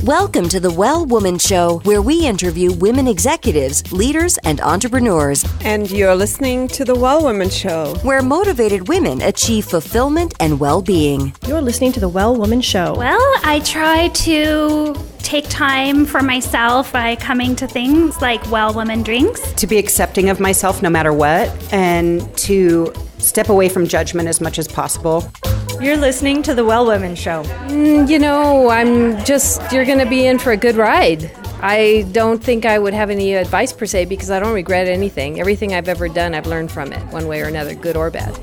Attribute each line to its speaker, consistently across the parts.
Speaker 1: Welcome to the Well Woman Show, where we interview women executives, leaders, and entrepreneurs.
Speaker 2: And you're listening to the Well Woman Show,
Speaker 1: where motivated women achieve fulfillment and well-being.
Speaker 3: You're listening to the Well Woman Show.
Speaker 4: Well, I try to take time for myself by coming to things like Well Woman drinks.
Speaker 5: To be accepting of myself no matter what, and to step away from judgment as much as possible.
Speaker 6: You're listening to the Well Woman Show.
Speaker 3: You're going to be in for a good ride. I don't think I would have any advice per se because I don't regret anything. Everything I've ever done, I've learned from it, one way or another, good or bad.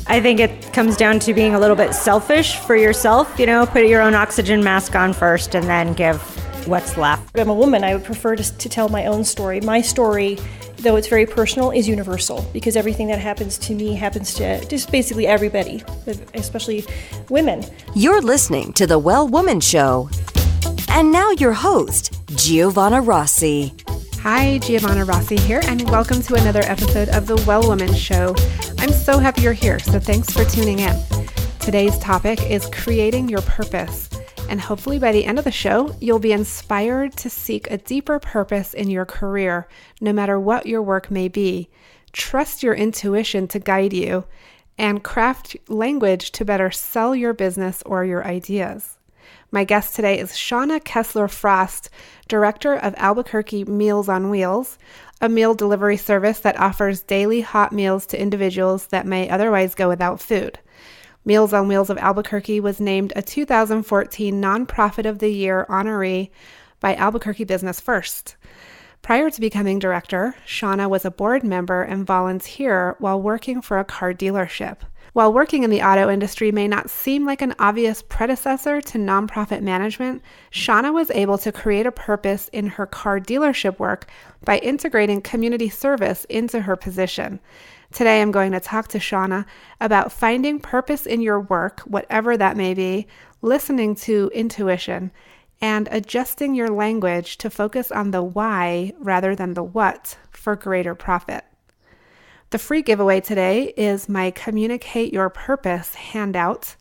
Speaker 6: I think it comes down to being a little bit selfish for yourself. Put your own oxygen mask on first and then give what's left.
Speaker 3: I'm a woman. I would prefer to tell my own story. My story, though it's very personal, is universal because everything that happens to me happens to just basically everybody, especially women.
Speaker 1: You're listening to the Well Woman Show. And now your host, Giovanna Rossi.
Speaker 7: Hi, Giovanna Rossi here, and welcome to another episode of the Well Woman Show. I'm so happy you're here, so thanks for tuning in. Today's topic is creating your purpose, and hopefully by the end of the show, you'll be inspired to seek a deeper purpose in your career, no matter what your work may be. Trust your intuition to guide you, and craft language to better sell your business or your ideas. My guest today is Shauna Kessler-Frost, Director of Albuquerque Meals on Wheels, a meal delivery service that offers daily hot meals to individuals that may otherwise go without food. Meals on Wheels of Albuquerque was named a 2014 Nonprofit of the Year honoree by Albuquerque Business First. Prior to becoming director, Shauna was a board member and volunteer while working for a car dealership. While working in the auto industry may not seem like an obvious predecessor to nonprofit management, Shauna was able to create a purpose in her car dealership work by integrating community service into her position. Today, I'm going to talk to Shauna about finding purpose in your work, whatever that may be, listening to intuition, and adjusting your language to focus on the why rather than the what for greater profit. The free giveaway today is my Communicate Your Purpose handout,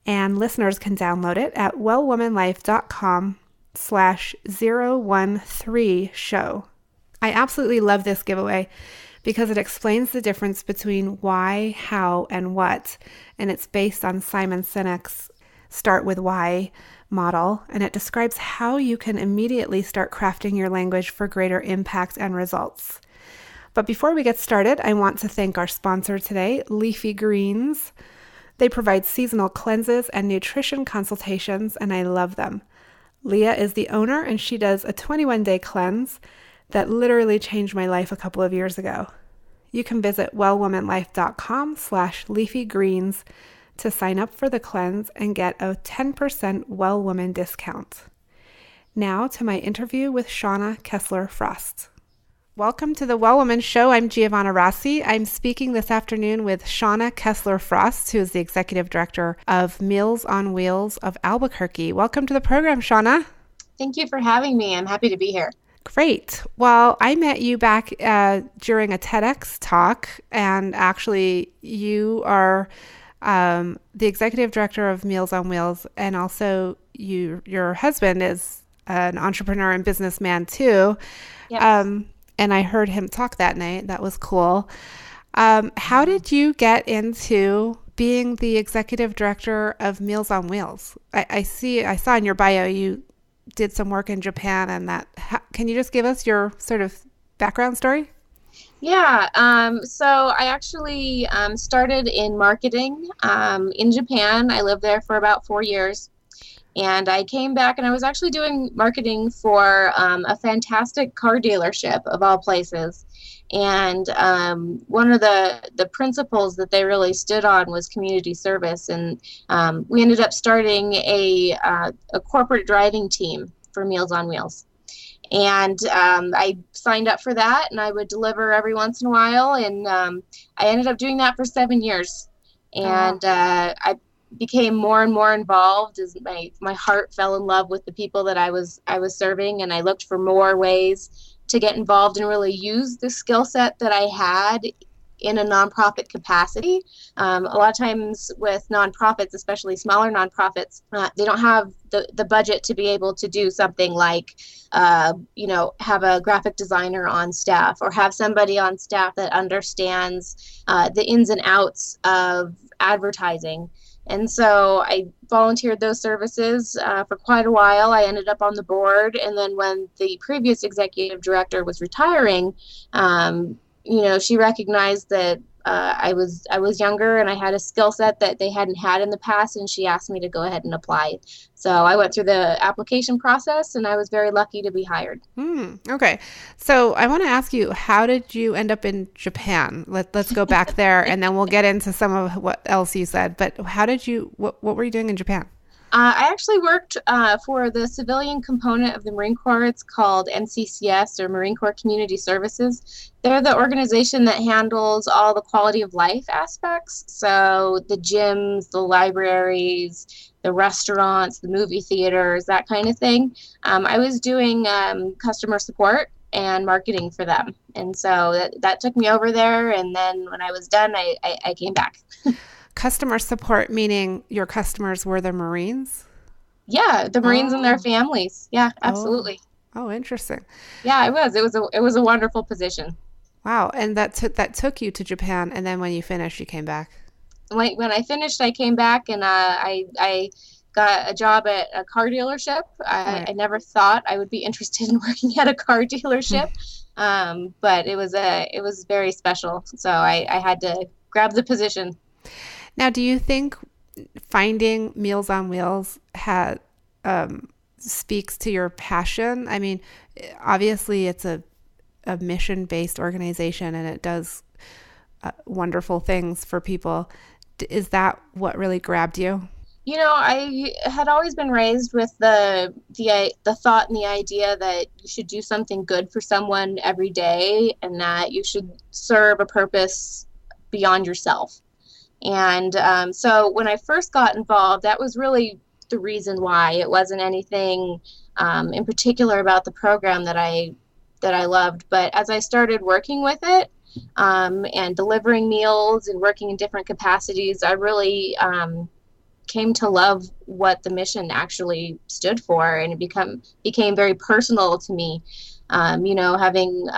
Speaker 7: and listeners can download it at wellwomanlife.com/013show. I absolutely love this giveaway because it explains the difference between why, how, and what, and it's based on Simon Sinek's Start With Why model, and it describes how you can immediately start crafting your language for greater impact and results. But before we get started, I want to thank our sponsor today, Leafy Greens. They provide seasonal cleanses and nutrition consultations, and I love them. Leah is the owner, and she does a 21-day cleanse that literally changed my life a couple of years ago. You can visit wellwomanlife.com/leafygreens to sign up for the cleanse and get a 10% Well Woman discount. Now to my interview with Shauna Kessler-Frost. Welcome to the Well Woman Show. I'm Giovanna Rossi. I'm speaking this afternoon with Shauna Kessler-Frost, who is the Executive Director of Meals on Wheels of Albuquerque. Welcome to the program, Shauna.
Speaker 8: Thank you for having me. I'm happy to be here.
Speaker 7: Great. Well, I met you back during a TEDx talk, and actually you are the Executive Director of Meals on Wheels, and also your husband is an entrepreneur and businessman too.
Speaker 8: Yes.
Speaker 7: And I heard him talk that night. That was cool. How did you get into being the executive director of Meals on Wheels? I saw in your bio you did some work in Japan, and can you just give us your sort of background story?
Speaker 8: Yeah. So I actually started in marketing in Japan. I lived there for about 4 years. And I came back and I was actually doing marketing for a fantastic car dealership of all places. And one of the principles that they really stood on was community service. And we ended up starting a corporate driving team for Meals on Wheels. And I signed up for that, and I would deliver every once in a while. And I ended up doing that for 7 years. And I became more and more involved as my heart fell in love with the people that I was serving, and I looked for more ways to get involved and really use the skill set that I had in a nonprofit capacity. A lot of times with nonprofits, especially smaller nonprofits, they don't have the budget to be able to do something like, have a graphic designer on staff or have somebody on staff that understands the ins and outs of advertising. And so I volunteered those services for quite a while. I ended up on the board. And then when the previous executive director was retiring, she recognized that I was younger and I had a skill set that they hadn't had in the past, and she asked me to go ahead and apply. So I went through the application process, and I was very lucky to be hired.
Speaker 7: Okay. So I want to ask you, how did you end up in Japan? Let's go back there, and then we'll get into some of what else you said. But what were you doing in Japan?
Speaker 8: I actually worked for the civilian component of the Marine Corps. It's called MCCS, or Marine Corps Community Services. They're the organization that handles all the quality of life aspects. So the gyms, the libraries, the restaurants, the movie theaters, that kind of thing. I was doing customer support and marketing for them. And so that took me over there. And then when I was done, I came back.
Speaker 7: Customer support, meaning your customers were the Marines?
Speaker 8: Yeah, the Marines and their families. Yeah, absolutely.
Speaker 7: Oh, interesting.
Speaker 8: Yeah, it was. It was a wonderful position.
Speaker 7: Wow, and that took you to Japan, and then when you finished, you came back.
Speaker 8: When I finished, I came back, and I got a job at a car dealership. I never thought I would be interested in working at a car dealership, but it was very special. So I had to grab the position.
Speaker 7: Now, do you think finding Meals on Wheels speaks to your passion? I mean, obviously it's a mission-based organization and it does wonderful things for people. Is that what really grabbed you?
Speaker 8: I had always been raised with the thought and the idea that you should do something good for someone every day and that you should serve a purpose beyond yourself. And so when I first got involved, that was really the reason why. It wasn't anything in particular about the program that I loved. But as I started working with it and delivering meals and working in different capacities, I really came to love what the mission actually stood for. And it became very personal to me, having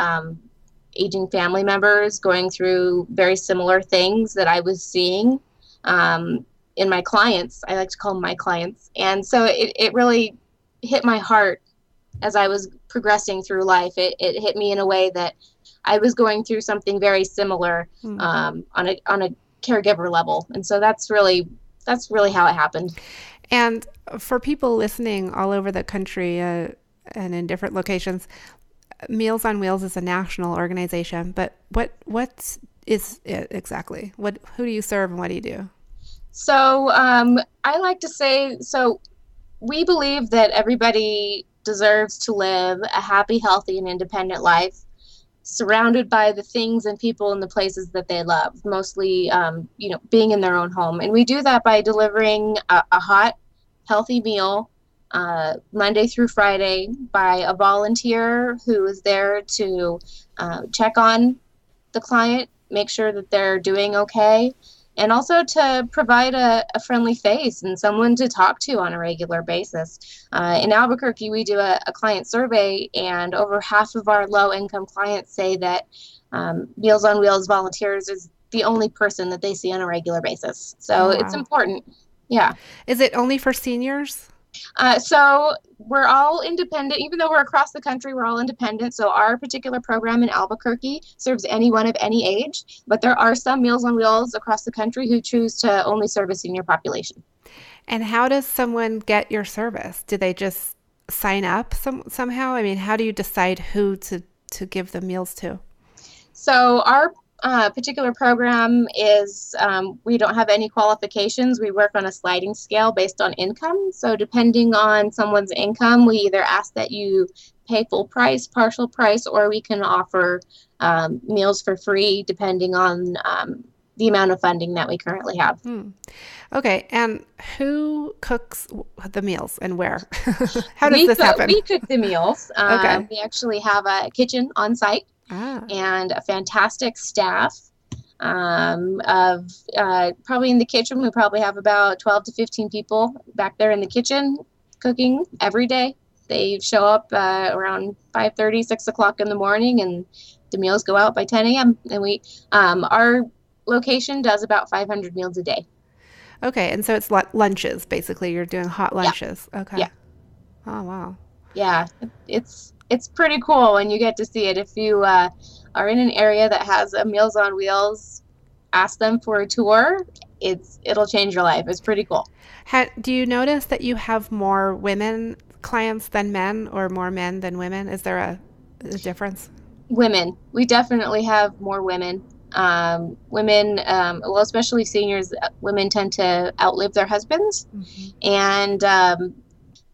Speaker 8: aging family members going through very similar things that I was seeing in my clients. I like to call them my clients. And so it really hit my heart as I was progressing through life. It hit me in a way that I was going through something very similar on a caregiver level. And so that's really how it happened.
Speaker 7: And for people listening all over the country and in different locations, Meals on Wheels is a national organization, but what is it exactly? Who do you serve and what do you do?
Speaker 8: So I like to say, we believe that everybody deserves to live a happy, healthy, and independent life, surrounded by the things and people and the places that they love, mostly, being in their own home. And we do that by delivering a hot, healthy meal Monday through Friday by a volunteer who is there to check on the client, make sure that they're doing okay, and also to provide a friendly face and someone to talk to on a regular basis. In Albuquerque, we do a client survey, and over half of our low-income clients say that Meals on Wheels volunteers is the only person that they see on a regular basis. So It's important. Yeah.
Speaker 7: Is it only for seniors?
Speaker 8: So we're all independent. Even though we're across the country, we're all independent. So our particular program in Albuquerque serves anyone of any age, but there are some Meals on Wheels across the country who choose to only serve a senior population.
Speaker 7: And how does someone get your service? Do they just sign up somehow? I mean, how do you decide who to give the meals to?
Speaker 8: So our particular program is we don't have any qualifications. We work on a sliding scale based on income. So depending on someone's income, we either ask that you pay full price, partial price, or we can offer meals for free depending on the amount of funding that we currently have.
Speaker 7: Okay, and who cooks the meals and where? How does this happen?
Speaker 8: We cook the meals.
Speaker 7: Okay.
Speaker 8: We actually have a kitchen on site. And a fantastic staff. of probably in the kitchen. We probably have about 12 to 15 people back there in the kitchen cooking every day. They show up around 5:30, 6 o'clock in the morning, and the meals go out by 10 a.m. And our location does about 500 meals a day.
Speaker 7: Okay, and so it's lunches, basically. You're doing hot lunches.
Speaker 8: Yeah.
Speaker 7: Okay.
Speaker 8: Yeah.
Speaker 7: Oh, wow.
Speaker 8: Yeah, it's pretty cool when you get to see it. If you are in an area that has a Meals on Wheels, ask them for a tour. It'll change your life. It's pretty cool.
Speaker 7: Do you notice that you have more women clients than men, or more men than women? Is there a difference?
Speaker 8: Women. We definitely have more women. Women, well, especially seniors, women tend to outlive their husbands, and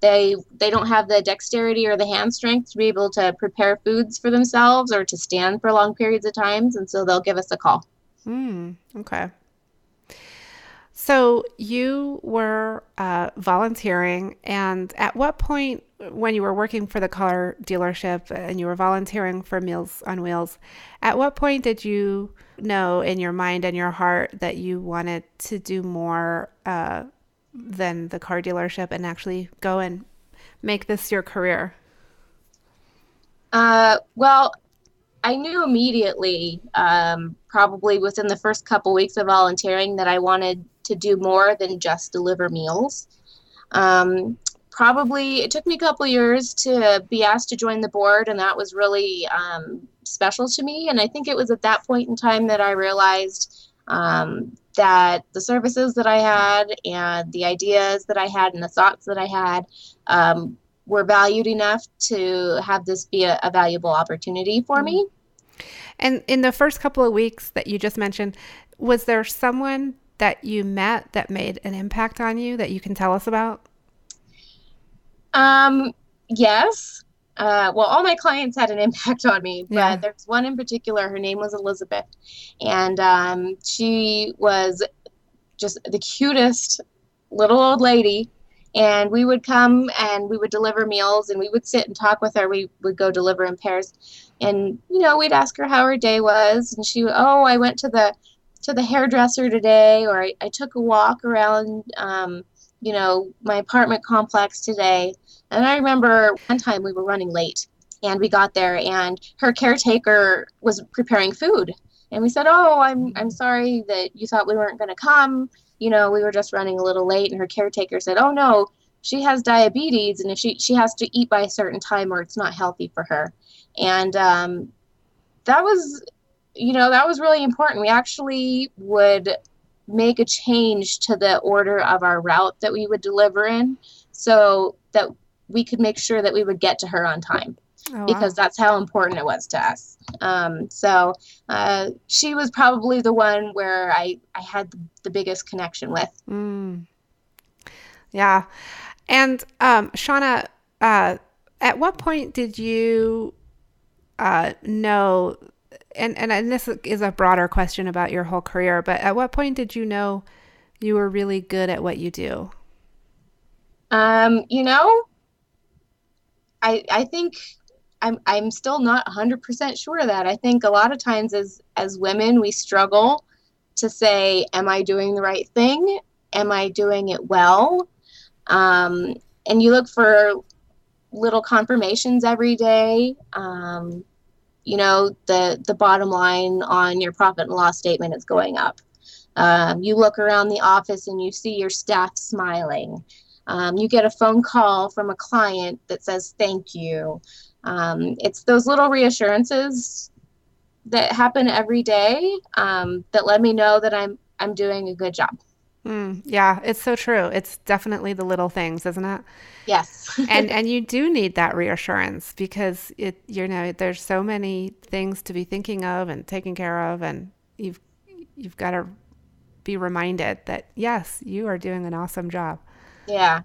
Speaker 8: they don't have the dexterity or the hand strength to be able to prepare foods for themselves or to stand for long periods of times, and so they'll give us a call.
Speaker 7: Okay. So you were volunteering, and at what point, when you were working for the car dealership and you were volunteering for Meals on Wheels, at what point did you know in your mind and your heart that you wanted to do more than the car dealership and actually go and make this your career?
Speaker 8: Well, I knew immediately, probably within the first couple weeks of volunteering, that I wanted to do more than just deliver meals. Probably it took me a couple years to be asked to join the board, and that was really special to me. And I think it was at that point in time that I realized that the services that I had and the ideas that I had and the thoughts that I had were valued enough to have this be a valuable opportunity for me.
Speaker 7: And in the first couple of weeks that you just mentioned, was there someone that you met that made an impact on you that you can tell us about?
Speaker 8: Yes. Well, all my clients had an impact on me, but
Speaker 7: Yeah.
Speaker 8: there's one in particular. Her name was Elizabeth, and she was just the cutest little old lady. And we would come and we would deliver meals, and we would sit and talk with her. We would go deliver in pairs, and we'd ask her how her day was, and she, I went to the hairdresser today, or I took a walk around my apartment complex today. And I remember one time we were running late, and we got there, and her caretaker was preparing food, and we said, I'm sorry that you thought we weren't going to come. We were just running a little late. And her caretaker said, oh no, she has diabetes, and if she has to eat by a certain time or it's not healthy for her. And that was really important. We actually would make a change to the order of our route that we would deliver in, so that we could make sure that we would get to her on time. Because that's how important it was to us. So she was probably the one where I had the biggest connection with.
Speaker 7: Yeah. And Shauna, at what point did you know, and this is a broader question about your whole career, but at what point did you know you were really good at what you do?
Speaker 8: I think I'm still not 100% sure of that. I think a lot of times as women, we struggle to say, am I doing the right thing? Am I doing it well? And you look for little confirmations every day. The bottom line on your profit and loss statement is going up. You look around the office and you see your staff smiling. You get a phone call from a client that says thank you. It's those little reassurances that happen every day that let me know that I'm doing a good job.
Speaker 7: Yeah, it's so true. It's definitely the little things, isn't it?
Speaker 8: Yes.
Speaker 7: and you do need that reassurance, because there's so many things to be thinking of and taking care of, and you've got to be reminded that yes, you are doing an awesome job.
Speaker 8: Yeah.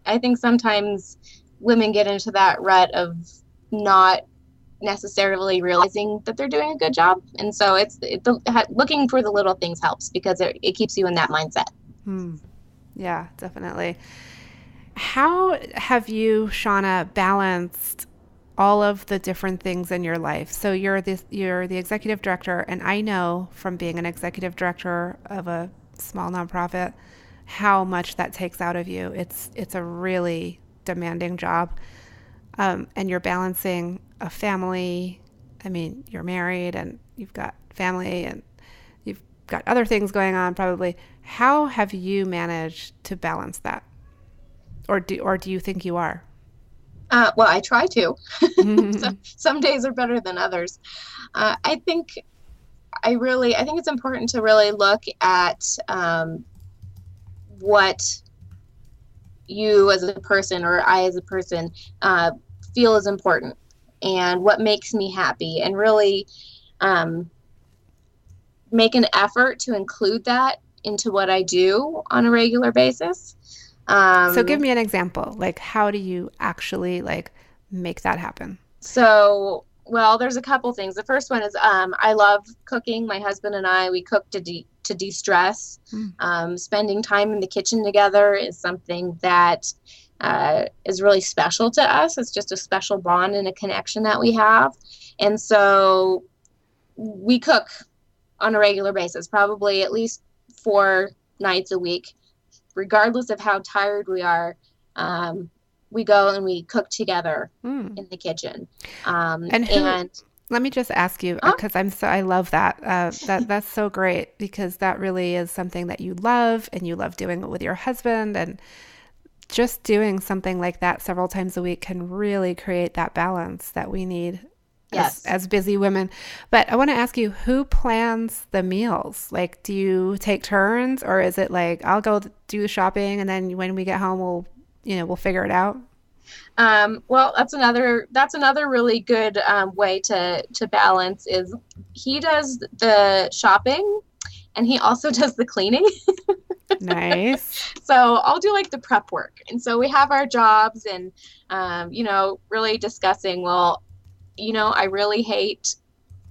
Speaker 8: I think sometimes women get into that rut of not necessarily realizing that they're doing a good job, and so looking for the little things helps, because it keeps you in that mindset.
Speaker 7: Yeah, definitely. How have you, Shauna, balanced all of the different things in your life. So you're the executive director, and I know from being an executive director of a small nonprofit how much that takes out of you. It's a really demanding job, and you're balancing a family. I mean, you're married and you've got family and you've got other things going on probably. How have you managed to balance that? Or do you think you are?
Speaker 8: Well, I try to. Some days are better than others. I think it's important to really look at what you as a person or I as a person feel is important and what makes me happy, and really make an effort to include that into what I do on a regular basis.
Speaker 7: So give me an example. Like, how do you actually make that happen?
Speaker 8: So, well, there's a couple things. The first one is I love cooking. My husband and we cook to de-stress. Spending time in the kitchen together is something that is really special to us. It's just a special bond and a connection that we have. And so we cook on a regular basis, probably at least 4 nights a week. Regardless of how tired we are, we go and we cook together in the kitchen.
Speaker 7: Let me just ask you, because I love that. That's so great, because that really is something that you love, and you love doing it with your husband, and just doing something like that several times a week can really create that balance that we need. Yes. As busy women. But I want to ask you, who plans the meals? Like, do you take turns, or is it like, I'll go do the shopping and then when we get home, we'll figure it out?
Speaker 8: Well, that's another really good way to balance is he does the shopping and he also does the cleaning.
Speaker 7: Nice.
Speaker 8: So I'll do the prep work. And so we have our jobs and, really discussing, well, I really hate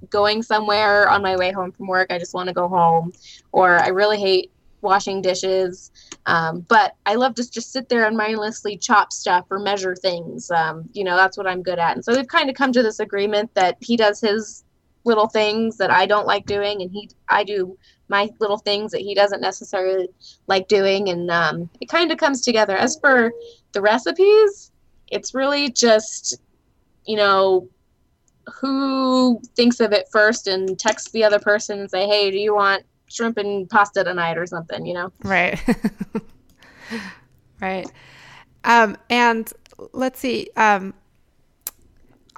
Speaker 8: going somewhere on my way home from work. I just want to go home. Or I really hate washing dishes. But I love to just sit there and mindlessly chop stuff or measure things. That's what I'm good at. And so we've kind of come to this agreement that he does his little things that I don't like doing, and I do my little things that he doesn't necessarily like doing. And it kind of comes together. As for the recipes, it's really just, who thinks of it first and texts the other person and say, hey, do you want shrimp and pasta tonight or something,
Speaker 7: Right. Right. And let's see. I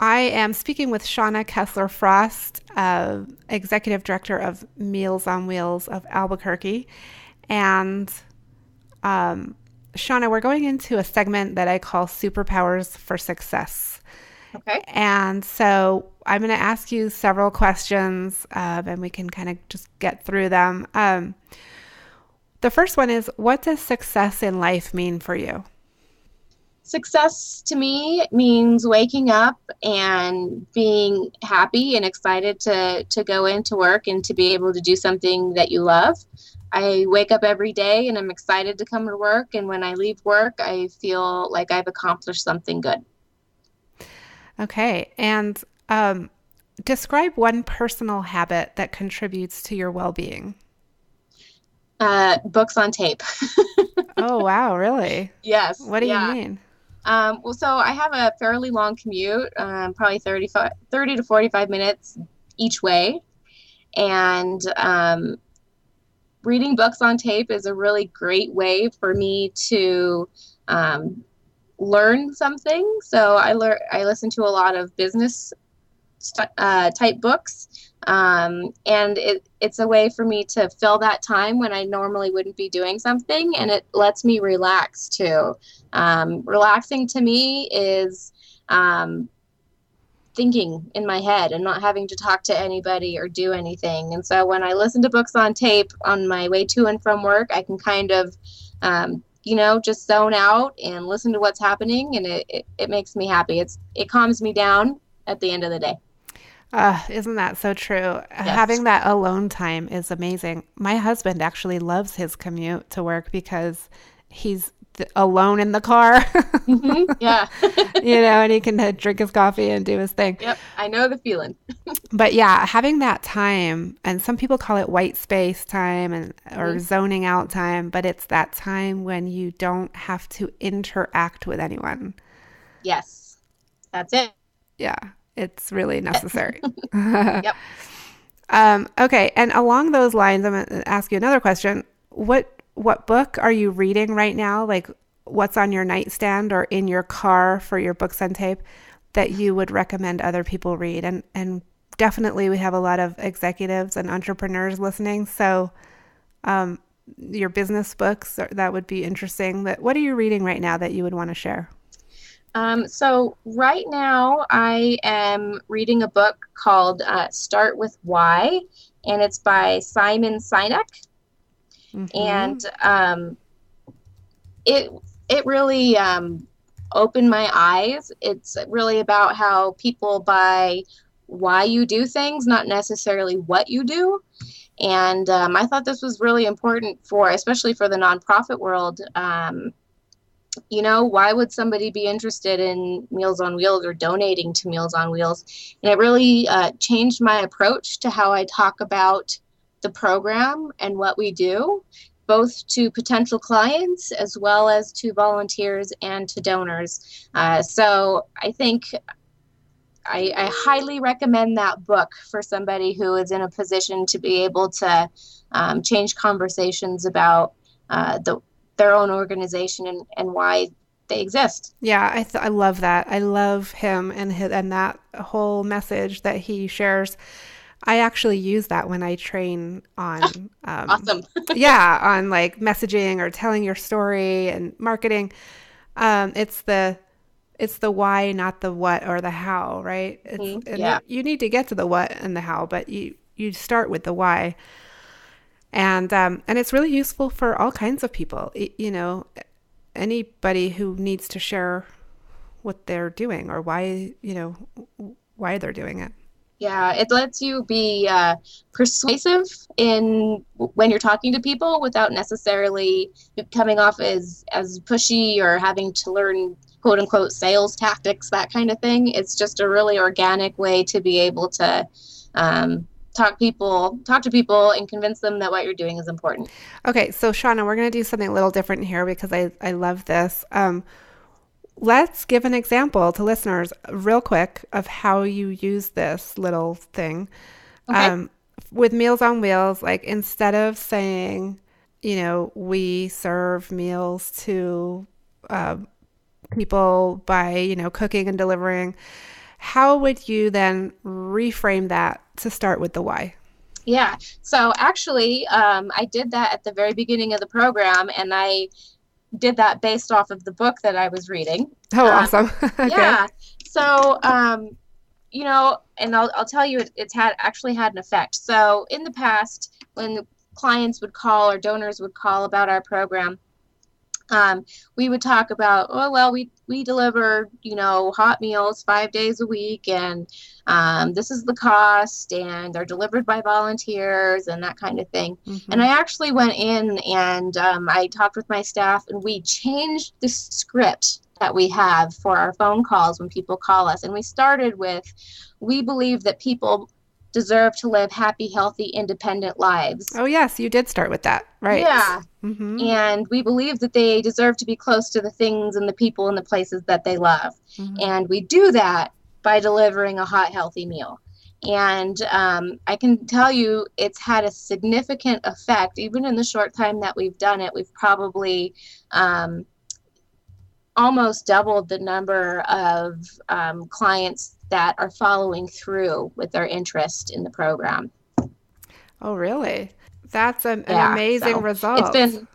Speaker 7: am speaking with Shauna Kessler-Frost, Executive Director of Meals on Wheels of Albuquerque. And Shauna, we're going into a segment that I call Superpowers for Success.
Speaker 8: Okay.
Speaker 7: And so I'm going to ask you several questions, and we can kind of just get through them. The first one is, what does success in life mean for you?
Speaker 8: Success to me means waking up and being happy and excited to go into work and to be able to do something that you love. I wake up every day and I'm excited to come to work. And when I leave work, I feel like I've accomplished something good.
Speaker 7: Okay. And describe one personal habit that contributes to your well-being.
Speaker 8: Books on tape.
Speaker 7: Oh, wow. Really?
Speaker 8: Yes.
Speaker 7: What do you mean?
Speaker 8: Well, so I have a fairly long commute, probably 30 to 45 minutes each way. And reading books on tape is a really great way for me to learn something. So I listen to a lot of business type books. And it's a way for me to fill that time when I normally wouldn't be doing something, and it lets me relax too. Relaxing to me is thinking in my head and not having to talk to anybody or do anything. And so when I listen to books on tape on my way to and from work, I can kind of just zone out and listen to what's happening, and it makes me happy. It calms me down at the end of the day.
Speaker 7: Isn't that so true?
Speaker 8: Yes.
Speaker 7: Having that alone time is amazing. My husband actually loves his commute to work because he's alone in the car.
Speaker 8: Yeah.
Speaker 7: And he can drink his coffee and do his thing.
Speaker 8: Yep. I know the feeling.
Speaker 7: But yeah, having that time, and some people call it white space time or zoning out time, but it's that time when you don't have to interact with anyone.
Speaker 8: Yes. That's it.
Speaker 7: Yeah. It's really necessary.
Speaker 8: Yep.
Speaker 7: Okay. And along those lines, I'm going to ask you another question. What book are you reading right now? Like, what's on your nightstand or in your car for your books on tape that you would recommend other people read? And definitely we have a lot of executives and entrepreneurs listening. So your business books, that would be interesting. What are you reading right now that you would want to share?
Speaker 8: So right now I am reading a book called Start with Why, and it's by Simon Sinek. And it really opened my eyes. It's really about how people buy why you do things, not necessarily what you do. And I thought this was really important especially for the nonprofit world. Why would somebody be interested in Meals on Wheels or donating to Meals on Wheels? And it really changed my approach to how I talk about the program and what we do, both to potential clients as well as to volunteers and to donors. So I think I highly recommend that book for somebody who is in a position to be able to change conversations about their own organization and why they exist.
Speaker 7: Yeah, I love that. I love him and that whole message that he shares. I actually use that when I train on
Speaker 8: awesome.
Speaker 7: on like messaging or telling your story and marketing. It's the why, not the what or the how, right? You need to get to the what and the how, but you start with the why. And it's really useful for all kinds of people. Anybody who needs to share what they're doing or why they're doing it.
Speaker 8: Yeah, it lets you be persuasive when you're talking to people without necessarily coming off as pushy or having to learn quote unquote sales tactics, that kind of thing. It's just a really organic way to be able to talk to people and convince them that what you're doing is important.
Speaker 7: Okay, so Shauna, we're going to do something a little different here because I love this. Let's give an example to listeners real quick of how you use this little thing.
Speaker 8: Okay.
Speaker 7: With Meals on Wheels, like instead of saying, we serve meals to people by, cooking and delivering, how would you then reframe that to start with the why?
Speaker 8: Yeah. So actually, I did that at the very beginning of the program, and I did that based off of the book that I was reading.
Speaker 7: Oh, awesome. Okay.
Speaker 8: Yeah. So, and I'll tell you, it's actually had an effect. So in the past, when clients would call or donors would call about our program, we would talk about, we deliver, hot meals 5 days a week, and this is the cost, and they're delivered by volunteers and that kind of thing. Mm-hmm. And I actually went in and I talked with my staff, and we changed the script that we have for our phone calls when people call us. And we started with, we believe that people deserve to live happy, healthy, independent lives.
Speaker 7: Oh, yes, you did start with that, right?
Speaker 8: Yeah.
Speaker 7: Mm-hmm.
Speaker 8: And we believe that they deserve to be close to the things and the people and the places that they love. Mm-hmm. And we do that by delivering a hot, healthy meal. And I can tell you it's had a significant effect. Even in the short time that we've done it, we've probably almost doubled the number of clients that are following through with their interest in the program.
Speaker 7: Oh, really? That's an amazing result.
Speaker 8: It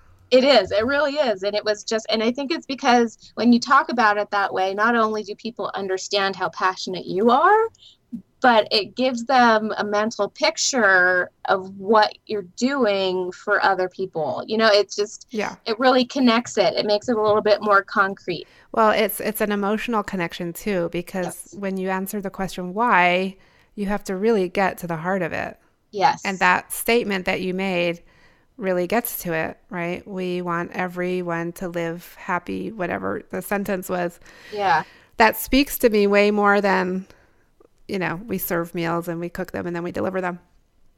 Speaker 8: really is. And it was just, and I think it's because when you talk about it that way, not only do people understand how passionate you are, but it gives them a mental picture of what you're doing for other people. It's just, It really connects it. It makes it a little bit more concrete.
Speaker 7: Well, it's an emotional connection too, because when you answer the question why, you have to really get to the heart of it.
Speaker 8: Yes.
Speaker 7: And that statement that you made really gets to it, right? We want everyone to live happy, whatever the sentence was.
Speaker 8: Yeah.
Speaker 7: That speaks to me way more than, we serve meals and we cook them and then we deliver them.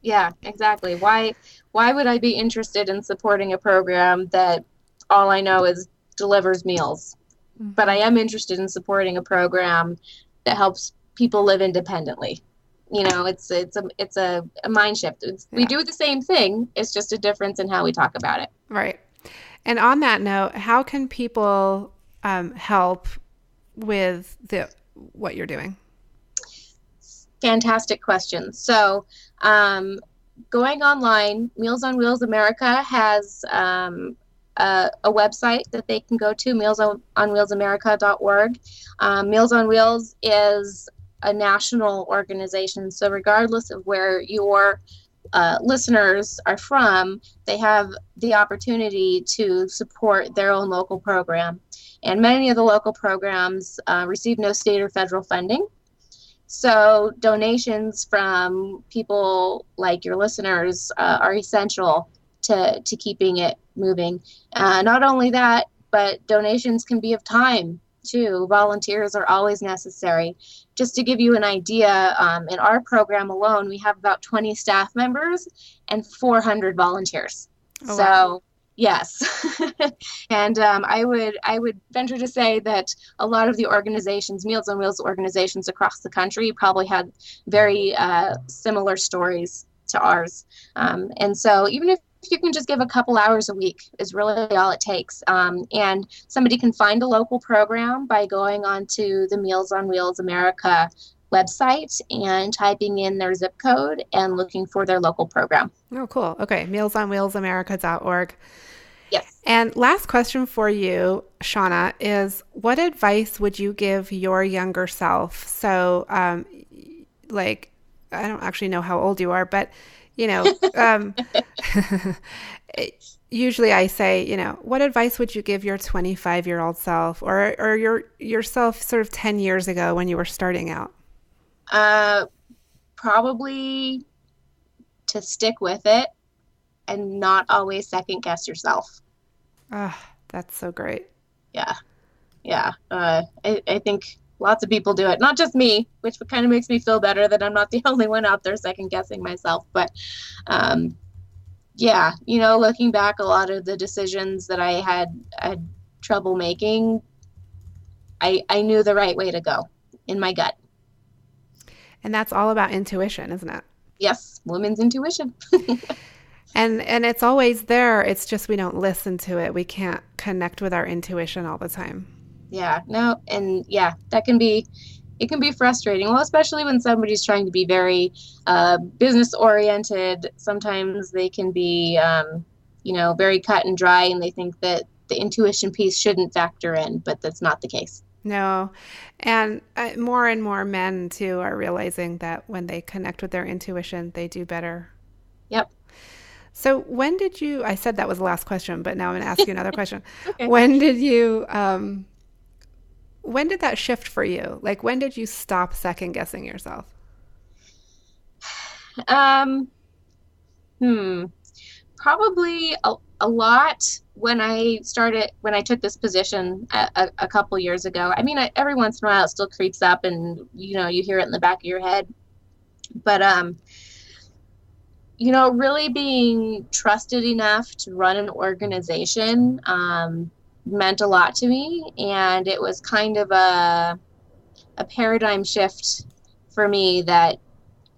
Speaker 8: Yeah, exactly. Why would I be interested in supporting a program that all I know is delivers meals? Mm-hmm. But I am interested in supporting a program that helps people live independently. It's a mind shift. We do the same thing. It's just a difference in how we talk about it.
Speaker 7: Right. And on that note, how can people help with what you're doing?
Speaker 8: Fantastic question. So going online, Meals on Wheels America has a website that they can go to, mealsonwheelsamerica.org. Meals on Wheels is a national organization. So regardless of where your listeners are from, they have the opportunity to support their own local program. And many of the local programs receive no state or federal funding. So donations from people like your listeners are essential to keeping it moving. Not only that, but donations can be of time too. Volunteers are always necessary. Just to give you an idea, in our program alone, we have about 20 staff members and 400 volunteers. Oh, wow. Yes. And I would venture to say that a lot of the organizations, Meals on Wheels organizations across the country, probably had very similar stories to ours. And so even if you can just give a couple hours a week is really all it takes. And somebody can find a local program by going onto the Meals on Wheels America website and typing in their zip code and looking for their local program.
Speaker 7: Oh, cool. Okay. mealsonwheelsamerica.org.
Speaker 8: Yes.
Speaker 7: And last question for you, Shauna, is what advice would you give your younger self? So, I don't actually know how old you are, but, usually I say, what advice would you give your 25-year-old self or yourself sort of 10 years ago when you were starting out?
Speaker 8: Probably to stick with it and not always second guess yourself.
Speaker 7: That's so great.
Speaker 8: Yeah. I think lots of people do it, not just me, which kind of makes me feel better that I'm not the only one out there second guessing myself. But looking back, a lot of the decisions that I had trouble making, I knew the right way to go in my gut.
Speaker 7: And that's all about intuition, isn't it?
Speaker 8: Yes, women's intuition.
Speaker 7: And it's always there. It's just we don't listen to it. We can't connect with our intuition all the time.
Speaker 8: Yeah, no, and it can be frustrating. Well, especially when somebody's trying to be very business oriented. Sometimes they can be, very cut and dry, and they think that the intuition piece shouldn't factor in, but that's not the case.
Speaker 7: No. And more and more men, too, are realizing that when they connect with their intuition, they do better.
Speaker 8: Yep.
Speaker 7: So when did you, I said that was the last question, but now I'm going to ask you another question.
Speaker 8: Okay.
Speaker 7: When did that shift for you? Like, when did you stop second guessing yourself?
Speaker 8: Probably a lot when I took this position a couple years ago. I mean, every once in a while it still creeps up and, you hear it in the back of your head. But, really being trusted enough to run an organization meant a lot to me. And it was kind of a paradigm shift for me that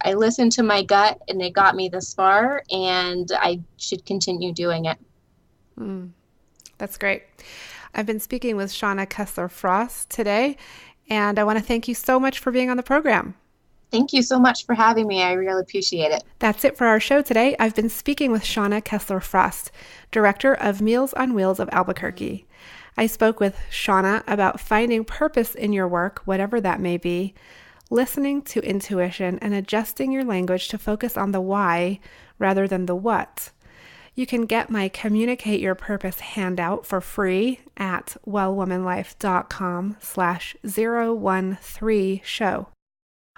Speaker 8: I listened to my gut and it got me this far, and I should continue doing it.
Speaker 7: That's great. I've been speaking with Shauna Kessler-Frost today, and I want to thank you so much for being on the program.
Speaker 8: Thank you so much for having me. I really appreciate it.
Speaker 7: That's it for our show today. I've been speaking with Shauna Kessler-Frost, Director of Meals on Wheels of Albuquerque. I spoke with Shauna about finding purpose in your work, whatever that may be, listening to intuition, and adjusting your language to focus on the why rather than the what. You can get my Communicate Your Purpose handout for free at wellwomanlife.com/013show.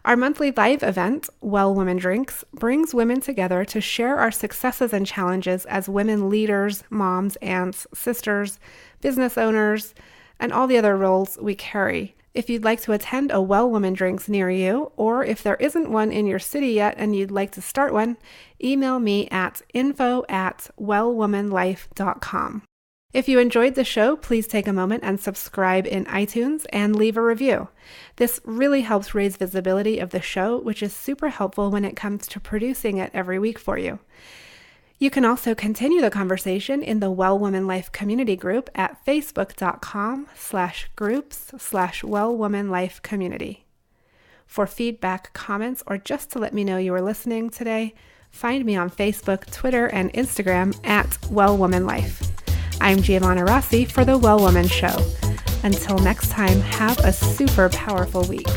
Speaker 7: Our monthly live event, Well Women Drinks, brings women together to share our successes and challenges as women leaders, moms, aunts, sisters, business owners, and all the other roles we carry. If you'd like to attend a Well Women Drinks near you, or if there isn't one in your city yet and you'd like to start one, email me at info@wellwomanlife.com. If you enjoyed the show, please take a moment and subscribe in iTunes and leave a review. This really helps raise visibility of the show, which is super helpful when it comes to producing it every week for you. You can also continue the conversation in the Well Woman Life community group at facebook.com/groups/Well Woman Life community. For feedback, comments, or just to let me know you were listening today, find me on Facebook, Twitter, and Instagram at Well Woman Life. I'm Giovanna Rossi for The Well Woman Show. Until next time, have a super powerful week.